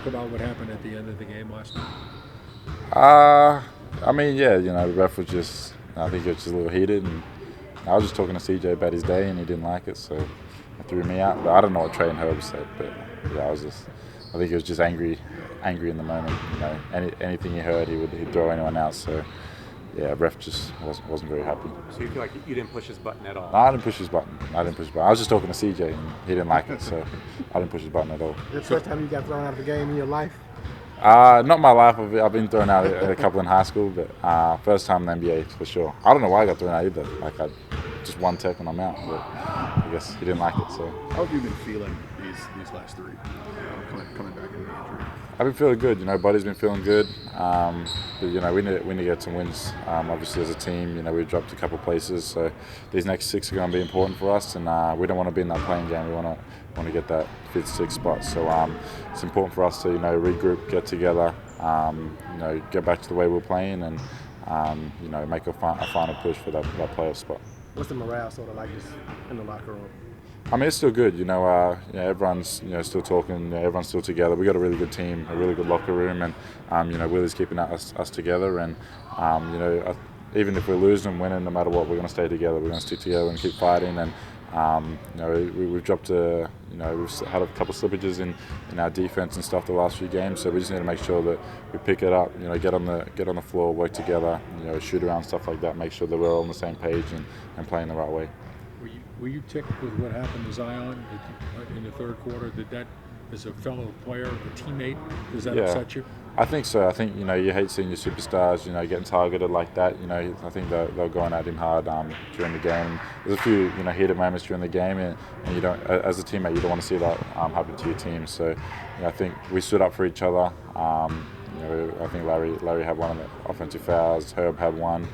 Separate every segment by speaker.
Speaker 1: about what happened at the end of the game last night?
Speaker 2: I mean, yeah, the ref was just, I think he was just a little heated, and I was just talking to CJ about his day, and he didn't like it, so it threw me out. But I don't know what Trey and Herbert said, but yeah, I think he was just angry in the moment. Anything he heard, he'd throw anyone out. So yeah, ref just wasn't very happy.
Speaker 3: So you feel like you didn't push his button at all?
Speaker 2: No, I didn't push his button. I was just talking to CJ, and he didn't like it, so I didn't push his button at all.
Speaker 4: The first time you got thrown out of the game in your life?
Speaker 2: Not my life. I've been thrown out a couple in high school, but first time in the NBA for sure. I don't know why I got thrown out either. Like I just one tech and I'm out. But I guess he didn't like it. So
Speaker 5: how have you been feeling these last three? Coming back in the injury.
Speaker 2: I've been feeling good. Body's been feeling good. But we need to get some wins. Obviously, as a team, we've dropped a couple places, so these next 6 are going to be important for us, and we don't want to be in that playing game. We want to get that 5th, 6th spot. So it's important for us to regroup, get together, get back to the way we're playing, and make a final push for that playoff spot.
Speaker 4: What's the morale sort of like just in the locker room?
Speaker 2: I mean, it's still good. Everyone's still talking. Everyone's still together. We got a really good team, a really good locker room, and Willie's keeping us together. And even if we're losing and winning, no matter what, we're going to stay together. We're going to stick together and keep fighting. And we've dropped we've had a couple of slippages in our defense and stuff the last few games. So we just need to make sure that we pick it up. Get on the floor, work together. Shoot around, stuff like that. Make sure that we're all on the same page and playing the right way.
Speaker 1: Were you ticked with what happened to Zion in the third quarter? Did that, as a fellow player, a teammate, does that upset you?
Speaker 2: I think so. I think you hate seeing your superstars getting targeted like that. I think they're going at him hard during the game. There's a few heated moments during the game, and you don't, as a teammate, you don't want to see that happen to your team. So I think we stood up for each other. I think Larry had one of the offensive fouls. Herb had one.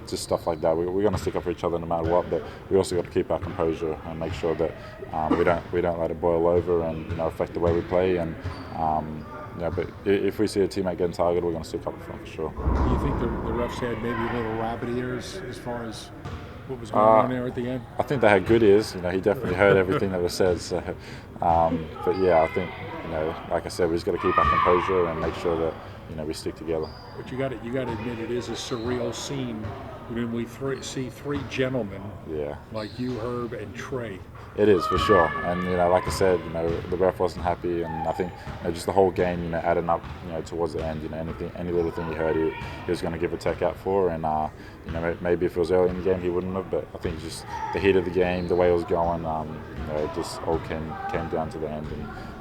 Speaker 2: Just stuff like that. We're going to stick up for each other no matter what, but we also got to keep our composure and make sure that we don't let it boil over and affect the way we play. And but if we see a teammate getting targeted, we're going to stick up for sure.
Speaker 1: Do you think the refs had maybe a little rabbit ears as far as what was going on there at the end?
Speaker 2: I think they had good ears. He definitely heard everything that was said. So, but yeah, I think like I said, we just got to keep our composure and make sure that we stick together.
Speaker 1: But you got to admit, it is a surreal scene when we see 3 gentlemen, like you, Herb, and Trey.
Speaker 2: It is for sure, and like I said, the ref wasn't happy, and I think just the whole game, adding up, towards the end, any little thing he heard, he was going to give a tech out for, and maybe if it was early in the game, he wouldn't have, but I think just the heat of the game, the way it was going, it just all came down to the end,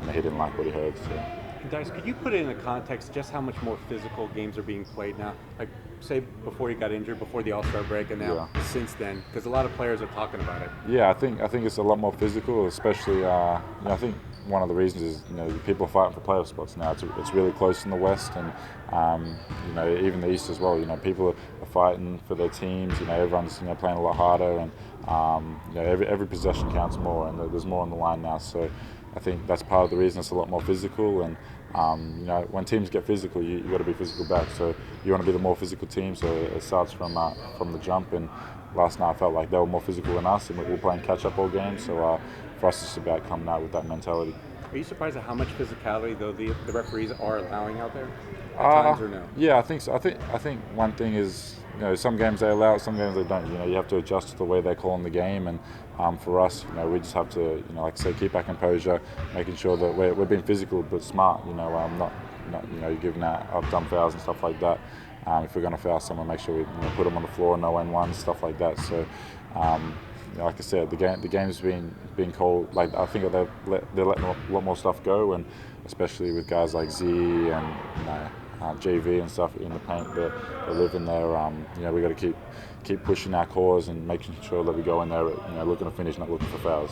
Speaker 2: and he didn't like what he heard. So.
Speaker 3: Dice, could you put it in a context just how much more physical games are being played now? Like, say, before you got injured, before the All-Star break, and now since then, because a lot of players are talking about it.
Speaker 2: Yeah, I think it's a lot more physical, especially. I think one of the reasons is people are fighting for playoff spots now. It's really close in the West, and even the East as well. People are fighting for their teams. Everyone's playing a lot harder, and every possession counts more, and there's more on the line now. So I think that's part of the reason it's a lot more physical. And when teams get physical, you got to be physical back. So you want to be the more physical team. So it starts from the jump. And last night I felt like they were more physical than us, and we were playing catch up all game. So for us, it's about coming out with that mentality.
Speaker 3: Are you surprised at how much physicality though the referees are allowing out there at times, or no?
Speaker 2: Yeah, I think so. I think one thing is some games they allow it, some games they don't. You have to adjust to the way they're calling the game, and for us, we just have to, like I say, keep our composure, making sure that we're being physical but smart. Not giving out dumb fouls and stuff like that. If we're going to foul someone, make sure we put them on the floor, no N1s, stuff like that. So. Like I said, the game's been called. Like I think they're letting a lot more stuff go, and especially with guys like Z and JV and stuff in the paint that live in there. We got to keep pushing our cause and making sure that we go in there, looking to finish, not looking for fouls.